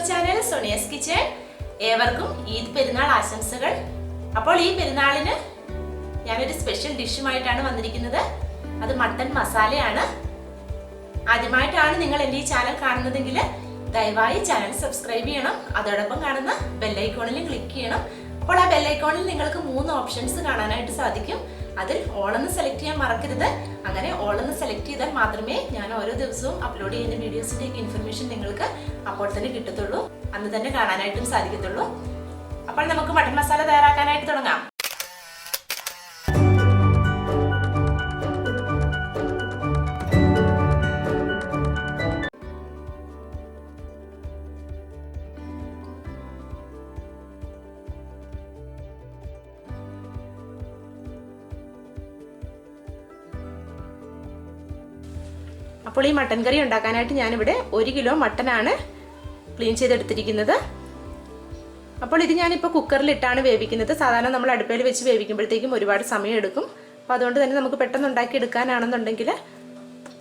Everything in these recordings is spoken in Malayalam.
Channel Sonia's kitchen. ഏവർക്കും ഈദ് പെരുന്നാൾ ആശംസകൾ. അപ്പോൾ ഈ പെരുന്നാളിന് ഞാനൊരു സ്പെഷ്യൽ ഡിഷുമായിട്ടാണ് വന്നിരിക്കുന്നത്. അത് മട്ടൻ മസാലയാണ്. ആദ്യമായിട്ടാണ് നിങ്ങൾ എൻ്റെ ഈ ചാനൽ കാണുന്നതെങ്കിൽ ദയവായി ചാനൽ സബ്സ്ക്രൈബ് ചെയ്യണം. അതോടൊപ്പം കാണുന്ന ബെല്ലൈക്കോണിൽ ക്ലിക്ക് ചെയ്യണം. അപ്പോൾ ആ ബെല്ലൈക്കോണിൽ നിങ്ങൾക്ക് 3 ഓപ്ഷൻസ് കാണാനായിട്ട് സാധിക്കും. അതിൽ ഓളെന്ന് സെലക്ട് ചെയ്യാൻ മറക്കരുത്. അങ്ങനെ ഓളെന്ന് സെലക്ട് ചെയ്താൽ മാത്രമേ ഞാൻ ഓരോ ദിവസവും അപ്ലോഡ് ചെയ്യുന്ന വീഡിയോസിന്റെ ഇൻഫർമേഷൻ നിങ്ങൾക്ക് അപ്പോൾ തന്നെ കിട്ടത്തുള്ളൂ, അന്ന് തന്നെ കാണാനായിട്ടും സാധിക്കത്തുള്ളൂ. അപ്പോൾ നമുക്ക് മട്ടൻ മസാല തയ്യാറാക്കാനായിട്ട് തുടങ്ങാം. അപ്പോൾ ഈ മട്ടൻ കറി ഉണ്ടാക്കാനായിട്ട് ഞാനിവിടെ 1 കിലോ മട്ടനാണ് ക്ലീൻ ചെയ്തെടുത്തിരിക്കുന്നത്. അപ്പോൾ ഇത് ഞാനിപ്പോൾ കുക്കറിലിട്ടാണ് വേവിക്കുന്നത്. സാധാരണ നമ്മൾ അടുപ്പയിൽ വെച്ച് വേവിക്കുമ്പോഴത്തേക്കും ഒരുപാട് സമയം എടുക്കും. അപ്പോൾ അതുകൊണ്ട് തന്നെ നമുക്ക് പെട്ടെന്ന് ഉണ്ടാക്കിയെടുക്കാനാണെന്നുണ്ടെങ്കിൽ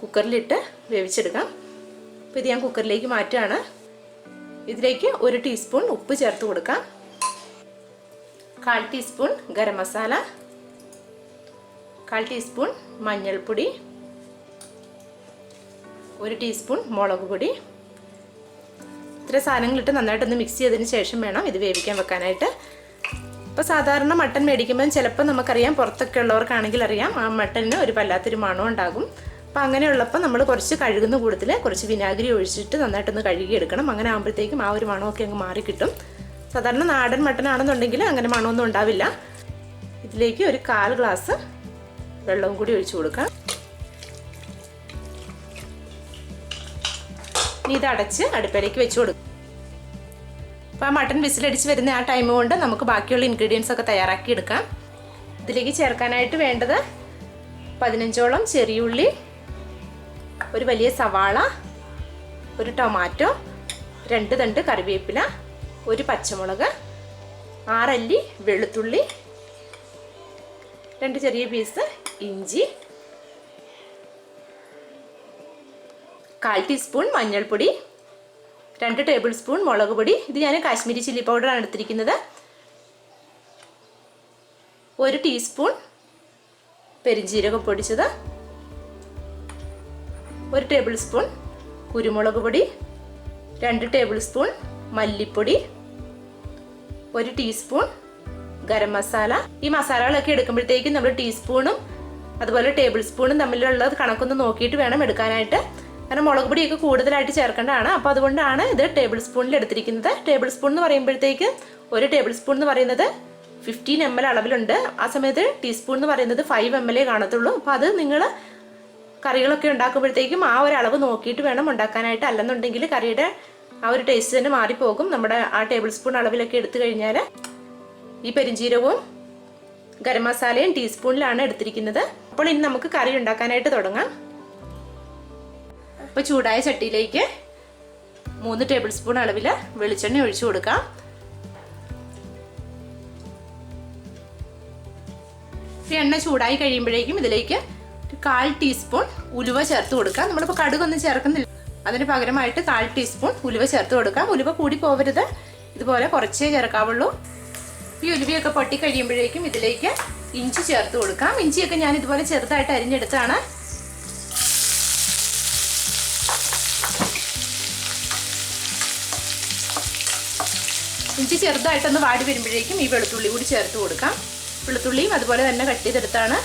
കുക്കറിലിട്ട് വേവിച്ചെടുക്കാം. അപ്പോൾ ഇത് ഞാൻ കുക്കറിലേക്ക് മാറ്റുകയാണ്. ഇതിലേക്ക് 1 ടീസ്പൂൺ ഉപ്പ് ചേർത്ത് കൊടുക്കാം. 1/4 ടീസ്പൂൺ ഗരം മസാല, 1/4 ടീസ്പൂൺ മഞ്ഞൾപ്പൊടി, 1 ടീസ്പൂൺ മുളക് പൊടി. ഇത്ര സാധനങ്ങളിട്ട് നന്നായിട്ടൊന്ന് മിക്സ് ചെയ്തതിന് ശേഷം വേണം ഇത് വേവിക്കാൻ വെക്കാനായിട്ട്. ഇപ്പോൾ സാധാരണ മട്ടൻ മേടിക്കുമ്പോൾ ചിലപ്പോൾ നമുക്കറിയാം, പുറത്തൊക്കെ ഉള്ളവർക്കാണെങ്കിൽ അറിയാം, ആ മട്ടനിന് ഒരു വല്ലാത്തൊരു മണം ഉണ്ടാകും. അപ്പോൾ അങ്ങനെയുള്ളപ്പോൾ നമ്മൾ കുറച്ച് കഴുകുന്ന കൂട്ടത്തിൽ കുറച്ച് വിനാഗിരി ഒഴിച്ചിട്ട് നന്നായിട്ടൊന്ന് കഴുകിയെടുക്കണം. അങ്ങനെ ആകുമ്പോഴത്തേക്കും ആ ഒരു മണമൊക്കെ അങ്ങ് മാറിക്കിട്ടും. സാധാരണ നാടൻ മട്ടനാണെന്നുണ്ടെങ്കിൽ അങ്ങനെ മണമൊന്നും ഉണ്ടാവില്ല. ഇതിലേക്ക് ഒരു 1/4 ഗ്ലാസ് വെള്ളവും കൂടി ഒഴിച്ചു കൊടുക്കാം. ഇനി ഇത് അടച്ച് അടുപ്പിലേക്ക് വെച്ച് കൊടുക്കും. അപ്പോൾ ആ മട്ടൻ വിസിലടിച്ച് വരുന്ന ആ ടൈം കൊണ്ട് നമുക്ക് ബാക്കിയുള്ള ഇൻഗ്രീഡിയൻസ് ഒക്കെ തയ്യാറാക്കി എടുക്കാം. ഇതിലേക്ക് ചേർക്കാനായിട്ട് വേണ്ടത് 15ഓളം ചെറിയുള്ളി, ഒരു വലിയ സവാള, ഒരു ടൊമാറ്റോ, 2 തണ്ട് കറിവേപ്പില, ഒരു പച്ചമുളക്, 6 അല്ലി വെളുത്തുള്ളി, 2 ചെറിയ പീസ് ഇഞ്ചി, 1/4 ടീസ്പൂൺ മഞ്ഞൾപ്പൊടി, 2 ടേബിൾ സ്പൂൺ മുളക് പൊടി. ഇത് ഞാൻ കാശ്മീരി ചില്ലി പൗഡറാണ് എടുത്തിരിക്കുന്നത്. 1 ടീസ്പൂൺ പെരിഞ്ജീരകം പൊടിച്ചത്, 1 ടേബിൾ സ്പൂൺ കുരുമുളക് പൊടി, 2 ടേബിൾ സ്പൂൺ മല്ലിപ്പൊടി, 1 ടീസ്പൂൺ ഗരം മസാല. ഈ മസാലകളൊക്കെ എടുക്കുമ്പോഴത്തേക്കും നമ്മൾ ടീസ്പൂണും അതുപോലെ ടേബിൾ സ്പൂണും തമ്മിലുള്ളത് കണക്കൊന്ന് നോക്കിയിട്ട് വേണം എടുക്കാനായിട്ട്. കാരണം മുളക് പൊടിയൊക്കെ കൂടുതലായിട്ട് ചേർക്കേണ്ടതാണ്. അപ്പോൾ അതുകൊണ്ടാണ് ഇത് ടേബിൾ സ്പൂണിൽ എടുത്തിരിക്കുന്നത്. ടേബിൾ സ്പൂൺ എന്ന് പറയുമ്പോഴത്തേക്ക് 1 ടേബിൾ സ്പൂൺ എന്ന് പറയുന്നത് 15 ml അളവിലുണ്ട്. ആ സമയത്ത് ടീസ്പൂൺ എന്ന് പറയുന്നത് 5 ml കാണത്തുള്ളൂ. അപ്പോൾ അത് നിങ്ങൾ കറികളൊക്കെ ഉണ്ടാക്കുമ്പോഴത്തേക്കും ആ ഒരു അളവ് നോക്കിയിട്ട് വേണം ഉണ്ടാക്കാനായിട്ട്. അല്ലെന്നുണ്ടെങ്കിൽ കറിയുടെ ആ ഒരു ടേസ്റ്റ് തന്നെ മാറിപ്പോകും. നമ്മുടെ ആ ടേബിൾ സ്പൂൺ അളവിലൊക്കെ എടുത്തു കഴിഞ്ഞാൽ. ഈ പെരിഞ്ജീരകവും ഗരം മസാലയും ടീസ്പൂണിലാണ് എടുത്തിരിക്കുന്നത്. അപ്പോൾ ഇനി നമുക്ക് കറി ഉണ്ടാക്കാനായിട്ട് തുടങ്ങാം. ഇപ്പോൾ ചൂടായ ചട്ടിയിലേക്ക് 3 ടേബിൾ സ്പൂൺ അളവിൽ വെളിച്ചെണ്ണ ഒഴിച്ചു കൊടുക്കാം. എണ്ണ ചൂടായി കഴിയുമ്പോഴേക്കും ഇതിലേക്ക് 1/4 ടീസ്പൂൺ ഉലുവ ചേർത്ത് കൊടുക്കാം. നമ്മളിപ്പോൾ കടുകൊന്നും ചേർക്കുന്നില്ല, അതിന് പകരമായിട്ട് 1/4 ടീസ്പൂൺ ഉലുവ ചേർത്ത് കൊടുക്കാം. ഉലുവ കൂടി പോകരുത്, ഇതുപോലെ കുറച്ചേ ചേർക്കാവുള്ളൂ. ഈ ഉലുവയൊക്കെ പൊട്ടി കഴിയുമ്പോഴേക്കും ഇതിലേക്ക് ഇഞ്ചി ചേർത്ത് കൊടുക്കാം. ഇഞ്ചിയൊക്കെ ഞാൻ ഇതുപോലെ ചെറുതായിട്ട് അരിഞ്ഞെടുത്താണ്. ഇഞ്ചി ചെറുതായിട്ടൊന്ന് വാടി വരുമ്പോഴേക്കും ഈ വെളുത്തുള്ളി കൂടി ചേർത്ത് കൊടുക്കാം. വെളുത്തുള്ളിയും അതുപോലെ തന്നെ കട്ട് ചെയ്തെടുത്താണ്.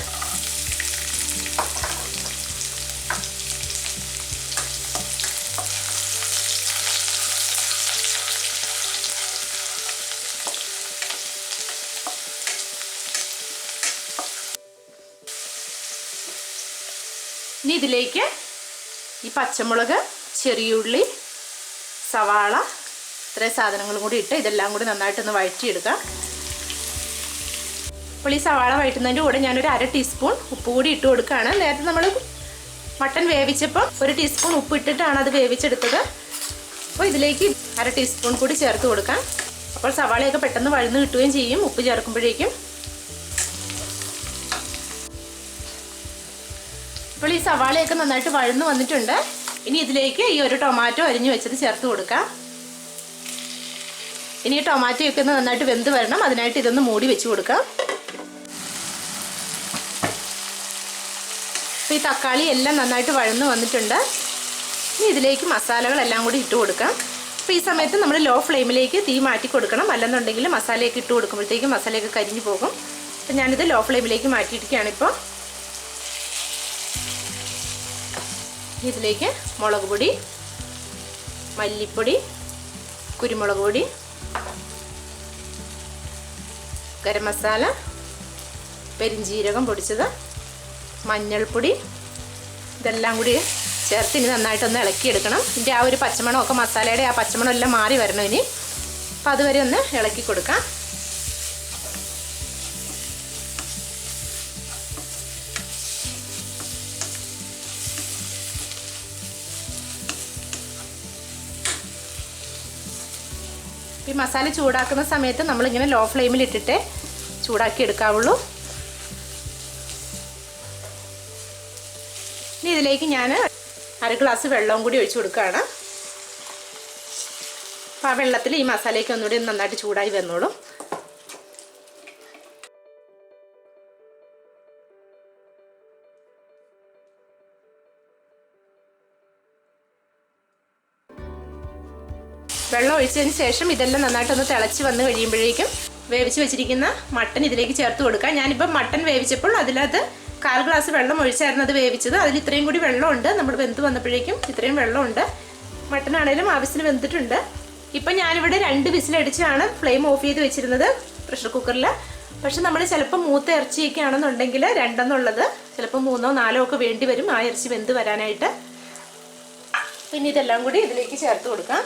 ഇനി ഇതിലേക്ക് ഈ പച്ചമുളക്, ചെറിയുള്ളി, സവാള, ഇത്രയും സാധനങ്ങളും കൂടി ഇട്ട് ഇതെല്ലാം കൂടി നന്നായിട്ടൊന്ന് വഴറ്റിയെടുക്കാം. അപ്പോൾ ഈ സവാള വഴറ്റുന്നതിൻ്റെ കൂടെ ഞാനൊരു 1/2 ടീസ്പൂൺ ഉപ്പ് കൂടി ഇട്ട് കൊടുക്കുകയാണ്. നേരത്തെ നമ്മൾ മട്ടൻ വേവിച്ചപ്പോൾ 1 ടീസ്പൂൺ ഉപ്പ് ഇട്ടിട്ടാണ് അത് വേവിച്ചെടുത്തത്. അപ്പോൾ ഇതിലേക്ക് 1/2 ടീസ്പൂൺ കൂടി ചേർത്ത് കൊടുക്കാം. അപ്പോൾ സവാളയൊക്കെ പെട്ടെന്ന് വഴന്ന് കിട്ടുകയും ചെയ്യും ഉപ്പ് ചേർക്കുമ്പോഴേക്കും. ഇപ്പോൾ ഈ സവാളയൊക്കെ നന്നായിട്ട് വഴന്ന് വന്നിട്ടുണ്ട്. ഇനി ഇതിലേക്ക് ഈ ഒരു ടൊമാറ്റോ അരിഞ്ഞു വെച്ചത് ചേർത്ത് കൊടുക്കാം. ഇനി ടൊമാറ്റോ ഒക്കെ ഒന്ന് നന്നായിട്ട് വെന്ത് വരണം. അതിനായിട്ട് ഇതൊന്ന് മൂടി വെച്ച് കൊടുക്കാം. അപ്പോൾ ഈ തക്കാളി എല്ലാം നന്നായിട്ട് വഴന്ന് വന്നിട്ടുണ്ട്. ഇനി ഇതിലേക്ക് മസാലകളെല്ലാം കൂടി ഇട്ട് കൊടുക്കാം. അപ്പോൾ ഈ സമയത്ത് നമ്മൾ ലോ ഫ്ലെയിമിലേക്ക് തീ മാറ്റി കൊടുക്കണം. അല്ലെന്നുണ്ടെങ്കിൽ മസാലയൊക്കെ ഇട്ട് കൊടുക്കുമ്പോഴത്തേക്കും മസാലയൊക്കെ കരിഞ്ഞു പോകും. അപ്പോൾ ഞാനിത് ലോ ഫ്ലെയിമിലേക്ക് മാറ്റിയിരിക്കുകയാണ്. ഇപ്പോൾ ഇതിലേക്ക് മുളക് പൊടി, മല്ലിപ്പൊടി, കുരുമുളക് പൊടി, ഗരം മസാല, പെരിഞ്ജീരകം പൊടിച്ചത്, മഞ്ഞൾപ്പൊടി, ഇതെല്ലാം കൂടി ചേർത്ത് ഇനി നന്നായിട്ടൊന്ന് ഇളക്കിയെടുക്കണം. ഇതിൻ്റെ ആ ഒരു പച്ചമണമൊക്കെ മസാലയുടെ ആ പച്ചമണം എല്ലാം മാറി വരണം ഇനി. അപ്പം അതുവരെ ഒന്ന് ഇളക്കി കൊടുക്കാം. ഈ മസാല ചൂടാക്കുന്ന സമയത്ത് നമ്മളിങ്ങനെ ലോ ഫ്ലെയിമിൽ ഇട്ടിട്ട് ചൂടാക്കി എടുക്കാവുള്ളൂ. ഇനി ഇതിലേക്ക് ഞാൻ 1 ഗ്ലാസ് വെള്ളവും കൂടി ഒഴിച്ചു കൊടുക്കുകയാണ്. അപ്പോൾ ആ വെള്ളത്തിൽ ഈ മസാലയൊക്കെ ഒന്നുകൂടി നന്നായിട്ട് ചൂടായി വന്നോളും. വെള്ളം ഒഴിച്ചതിന് ശേഷം ഇതെല്ലാം നന്നായിട്ടൊന്ന് തിളച്ച് വന്ന് കഴിയുമ്പോഴേക്കും വേവിച്ച് വെച്ചിരിക്കുന്ന മട്ടൻ ഇതിലേക്ക് ചേർത്ത് കൊടുക്കാം. ഞാനിപ്പം മട്ടൻ വേവിച്ചപ്പോൾ അതിലത് 1/4 ഗ്ലാസ് വെള്ളം ഒഴിച്ചായിരുന്നു അത് വേവിച്ചത്. അതിൽ ഇത്രയും കൂടി വെള്ളമുണ്ട്. നമ്മൾ വെന്ത് വന്നപ്പോഴേക്കും ഇത്രയും വെള്ളമുണ്ട്. മട്ടൻ ആണെങ്കിലും ആവശ്യത്തിന് വെന്തിട്ടുണ്ട്. ഇപ്പം ഞാനിവിടെ 2 വിസിലടിച്ചാണ് ഫ്ലെയിം ഓഫ് ചെയ്ത് വെച്ചിരുന്നത് പ്രഷർ കുക്കറിൽ. പക്ഷെ നമ്മൾ ചിലപ്പോൾ മൂത്ത ഇറച്ചിയൊക്കെ ആണെന്നുണ്ടെങ്കിൽ 2 എന്നുള്ളത് ചിലപ്പോൾ 3 4 ഒക്കെ വേണ്ടി വരും ആ ഇറച്ചി വെന്ത് വരാനായിട്ട്. പിന്നെ ഇതെല്ലാം കൂടി ഇതിലേക്ക് ചേർത്ത് കൊടുക്കാം.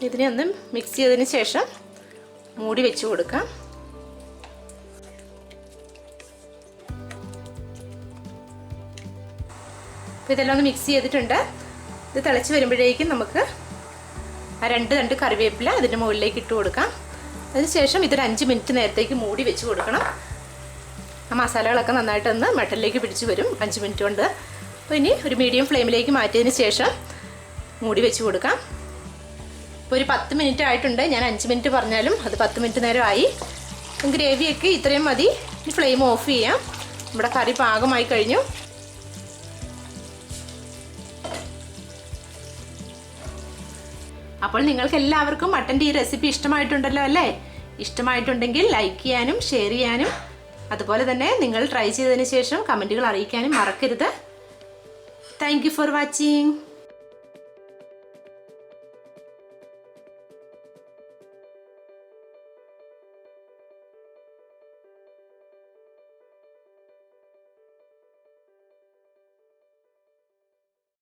ഇതിനെ ഒന്ന് മിക്സ് ചെയ്തതിന് ശേഷം മൂടി വെച്ച് കൊടുക്കാം. അപ്പോൾ ഇതെല്ലാം ഒന്ന് മിക്സ് ചെയ്തിട്ടുണ്ട്. ഇത് തിളച്ച് വരുമ്പോഴേക്കും നമുക്ക് ആ 2 തണ്ട് കറിവേപ്പില അതിൻ്റെ മുകളിലേക്ക് ഇട്ട് കൊടുക്കാം. അതിനുശേഷം ഇതൊരു 5 മിനിറ്റ് നേരത്തേക്ക് മൂടി വെച്ച് കൊടുക്കണം. ആ മസാലകളൊക്കെ നന്നായിട്ടൊന്ന് മട്ടനിലേക്ക് പിടിച്ച് വരും 5 മിനിറ്റ് കൊണ്ട്. അപ്പോൾ ഇനി ഒരു മീഡിയം ഫ്ലെയിമിലേക്ക് മാറ്റിയതിന് ശേഷം മൂടി വെച്ച് കൊടുക്കാം. ഇപ്പോൾ ഒരു 10 മിനിറ്റ് ആയിട്ടുണ്ട്. ഞാൻ 5 മിനിറ്റ് പറഞ്ഞാലും അത് 10 മിനിറ്റ് നേരമായി. ഗ്രേവിയൊക്കെ ഇത്രയും മതി. ഇനി ഫ്ലെയിം ഓഫ് ചെയ്യാം. നമ്മുടെ കറി പാകമായി കഴിഞ്ഞു. അപ്പോൾ നിങ്ങൾക്ക് എല്ലാവർക്കും മട്ടൻ്റെ ഈ റെസിപ്പി ഇഷ്ടമായിട്ടുണ്ടല്ലോ അല്ലേ? ഇഷ്ടമായിട്ടുണ്ടെങ്കിൽ ലൈക്ക് ചെയ്യാനും ഷെയർ ചെയ്യാനും അതുപോലെ തന്നെ നിങ്ങൾ ട്രൈ ചെയ്തതിന് ശേഷം കമൻറ്റുകൾ അറിയിക്കാനും മറക്കരുത്. Thank you for watching.